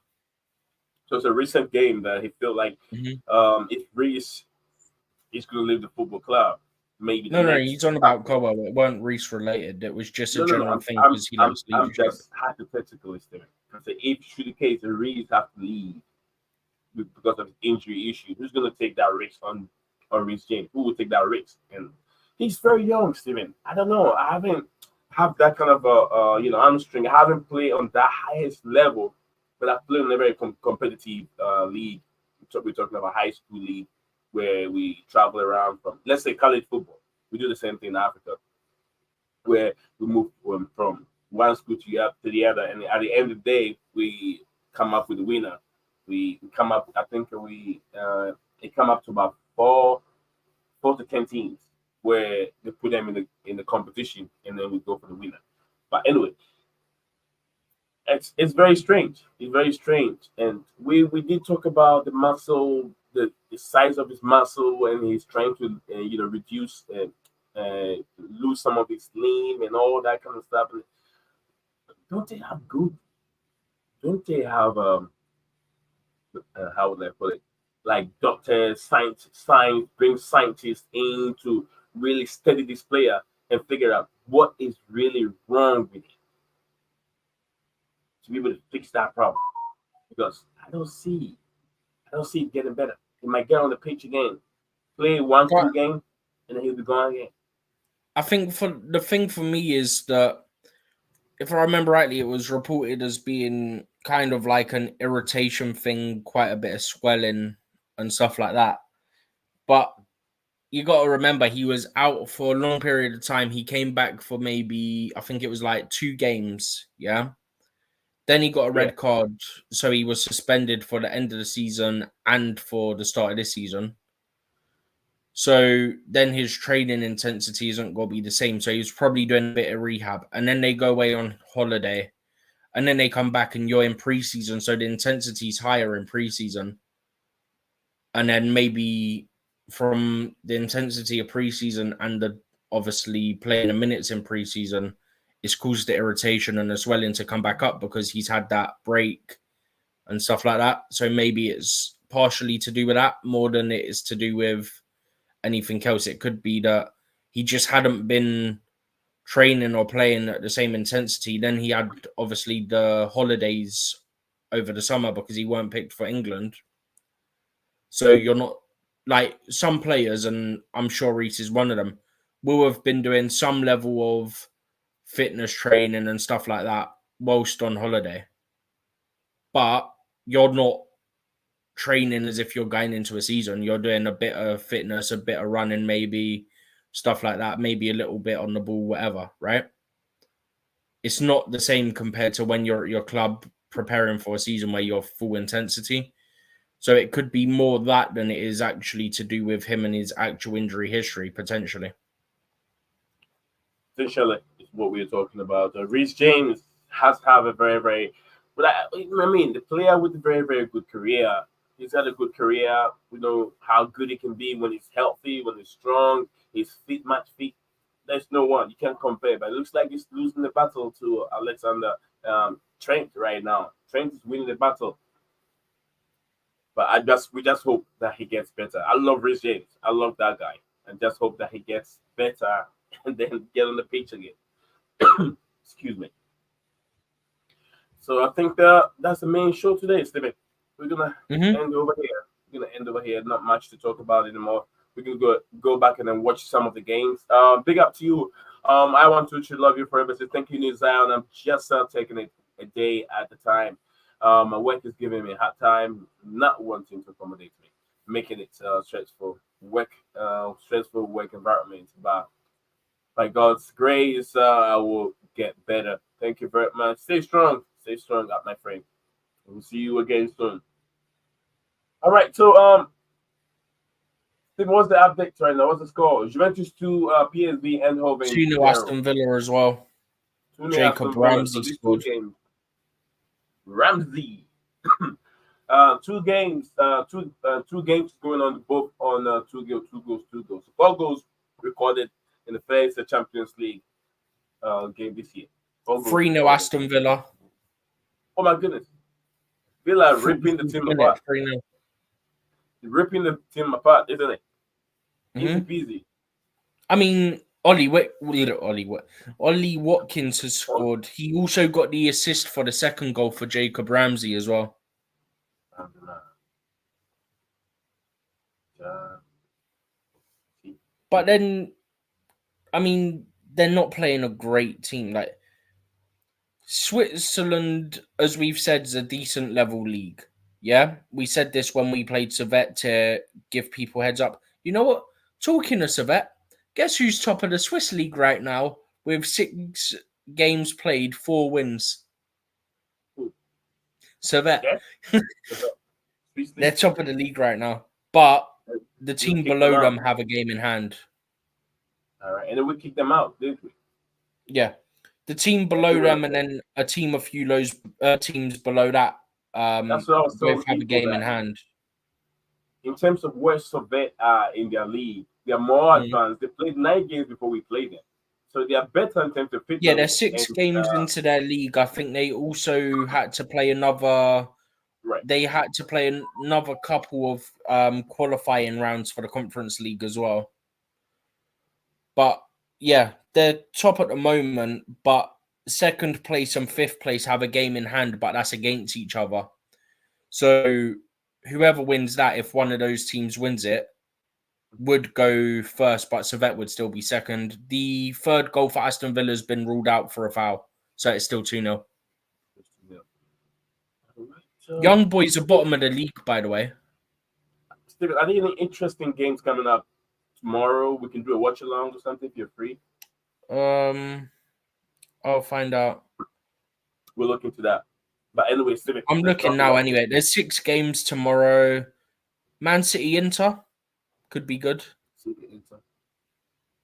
So it's a recent game that he felt like Mhm. if Reece is going to leave the football club, maybe the No, next he's on about chapter. Cobwell. It weren't Reese related. It was just a No, no, no. general I'm, thing I'm, because he I'm, likes I'm leadership. just hypothetically stating. I say if it should the case, the Reece have to leave because of injury issue, who's going to take that risk on Reece James? Who will take that risk? And he's very young, Steven. I don't know. I haven't have that kind of hamstring. I haven't played on that highest level, but I've played in a very competitive league. We're talking about high school league where we travel around from, let's say, college football. We do the same thing in Africa, where we move from one school to the other, and at the end of the day, we come up with a winner. We come up. I think it come up to about four to 10 teams where they put them in the competition, and then we go for the winner. But anyway, it's very strange. It's very strange, and we did talk about the muscle, the size of his muscle when he's trying to reduce lose some of his limb and all that kind of stuff. Don't they have good? Don't they have how would I put it? Like doctors, science, bring scientists in to really study this player and figure out what is really wrong with it to be able to fix that problem. Because I don't see it getting better. He might get on the pitch again, play one, But 2 games, and then he'll be gone again. I think for the thing for me is that if I remember rightly, it was reported as being kind of like an irritation thing, quite a bit of swelling and stuff like that. But you got to remember, he was out for a long period of time. He came back for maybe, I think it was like 2 games. Yeah. Then he got a Yeah, red card. So he was suspended for the end of the season and for the start of this season. So then his training intensity isn't going to be the same. So he was probably doing a bit of rehab. And then they go away on holiday. And then they come back and you're in preseason. So the intensity is higher in preseason. And then maybe from the intensity of preseason and the obviously playing the minutes in preseason, it's caused the irritation and the swelling to come back up because he's had that break and stuff like that. So maybe it's partially to do with that more than it is to do with anything else. It could be that he just hadn't been training or playing at the same intensity. Then he had obviously the holidays over the summer because he weren't picked for England. So you're not like some players, and I'm sure Reece is one of them, will have been doing some level of fitness training and stuff like that whilst on holiday. But you're not training as if you're going into a season. You're doing a bit of fitness, a bit of running, maybe stuff like that, maybe a little bit on the ball, whatever, right? It's not the same compared to when you're at your club preparing for a season where you're full intensity. So it could be more that than it is actually to do with him and his actual injury history, potentially. essentially, is what we're talking about. Reece James has to have a very, very, but I mean, the player with a very, very good career. He's had a good career. We know how good he can be when he's healthy, when he's strong. He's fit, match fit. There's no one you can't compare. But it looks like he's losing the battle to Alexander Trent right now. Trent is winning the battle. But we just hope that he gets better. I love Reece James. I love that guy. And just hope that he gets better and then get on the pitch again. Excuse me. So I think that's the main show today, Steven. We're gonna Mm-hmm. end over here. We're gonna end over here. Not much to talk about anymore. We're gonna go back and then watch some of the games. Big up to you. I want to should love you forever. So thank you, New Zion. I'm just taking it a day at a time. My work is giving me a hard time, not wanting to accommodate me, making it stressful work environment. But by God's grace, I will get better. Thank you very much. Stay strong, up my friend. We'll see you again soon. All right, so Steve, what's the update right now? What's the score? Juventus 2, PSV Eindhoven 2-0 0. Aston Villa as well. 2-0 Jacob Aston Villa. So Ramsey these two scored. games, Ramsey. 2 games, two games going on both on 2 goals. 4 goals recorded in the first Champions League game this year. 4 goals 3-0 recorded. Aston Villa. Oh my goodness. Villa ripping the team apart. 3-0. Ripping the team apart, isn't it? Easy Mhm. peasy. I mean, Ollie Watkins has scored. He also got the assist for the second goal for Jacob Ramsey as well. But then, I mean, they're not playing a great team. Like Switzerland, as we've said, is a decent level league. Yeah, we said this when we played Servette to give people heads up. You know what? Talking of Servette, guess who's top of the Swiss league right now with 6 games played, 4 wins? Servette. Yeah. They're top of the league right now, but the We team kicked below them them out. have a game in hand. All right, and then we kicked them out, didn't we? Yeah, the team below them, and then a team a few those teams below that. That's what I was telling Both have a people, game in that hand. in terms of where Servette are in their league, they are more Mm. advanced. They played 9 games before we played them, so they are better in terms of fitness. Yeah, they're 6 And games into their league. I think they also had to play another. right, They had to play another couple of qualifying rounds for the Conference League as well. But yeah, they're top at the moment, but second place and fifth place have a game in hand, but that's against each other. So whoever wins that, if one of those teams wins it, would go first, but Servette would still be second. The third goal for Aston Villa has been ruled out for a foul, so it's still 2-0. Young boys are bottom of the league, by the way. Steven, are there any interesting games coming up tomorrow? We can do a watch along or something if you're free. I'll find out. We'll look into that. But anyway, Steven, I'm let's looking talk now about- anyway. There's 6 games tomorrow. Man City Inter could be good. City Inter.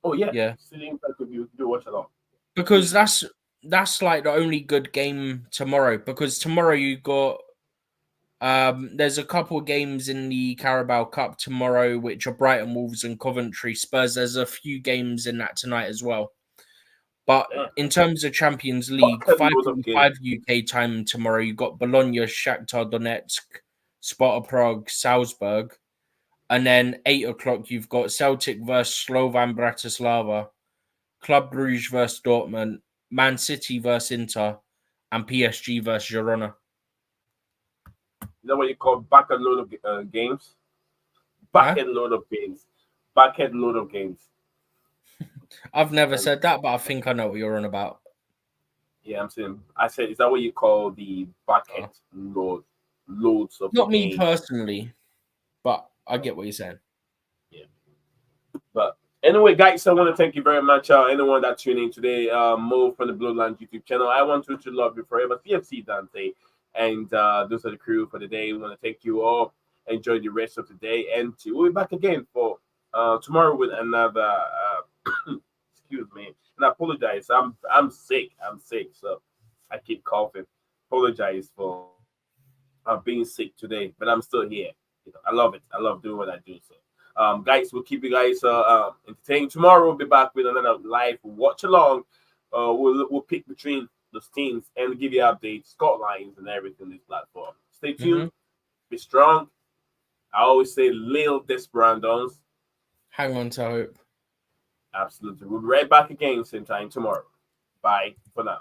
Oh yeah, Yeah. City Inter could do a watch along. Because that's like the only good game tomorrow. Because tomorrow you got there's a couple of games in the Carabao Cup tomorrow, which are Brighton, Wolves, and Coventry. Spurs. There's a few games in that tonight as well. But in terms of Champions League, 5:45 UK time tomorrow, you got Bologna, Shakhtar Donetsk, Sparta Prague, Salzburg, and then 8 o'clock you've got Celtic versus Slovan Bratislava, Club Brugge versus Dortmund, Man City versus Inter, and PSG versus Girona. Is that what you call back and load of games? Back and load of games. Back and load of games. I've never said that, but I think I know what you're on about. Yeah, I'm saying. I said, is that what you call the bucket loads of Not games? me personally, but I get what you're saying. Yeah. But anyway, guys, I want to thank you very much. Anyone that tuned in today, Mo from the Blueclouds YouTube channel. I want to love you forever. CFC Dante, and those are the crew for the day. We want to thank you all. Enjoy the rest of the day, and we'll be back again for tomorrow with another. Excuse me, and I apologize. I'm sick. So I keep coughing. Apologize for being sick today, but I'm still here. You know, I love it. I love doing what I do. So, guys, we'll keep you guys entertained. Tomorrow we'll be back with another live watch along. We'll pick between those teams and give you updates, score lines, and everything on this platform. Stay tuned. Be strong. I always say, Lil Desperados. Hang on to hope. Absolutely. We'll be right back again same time tomorrow. Bye for now.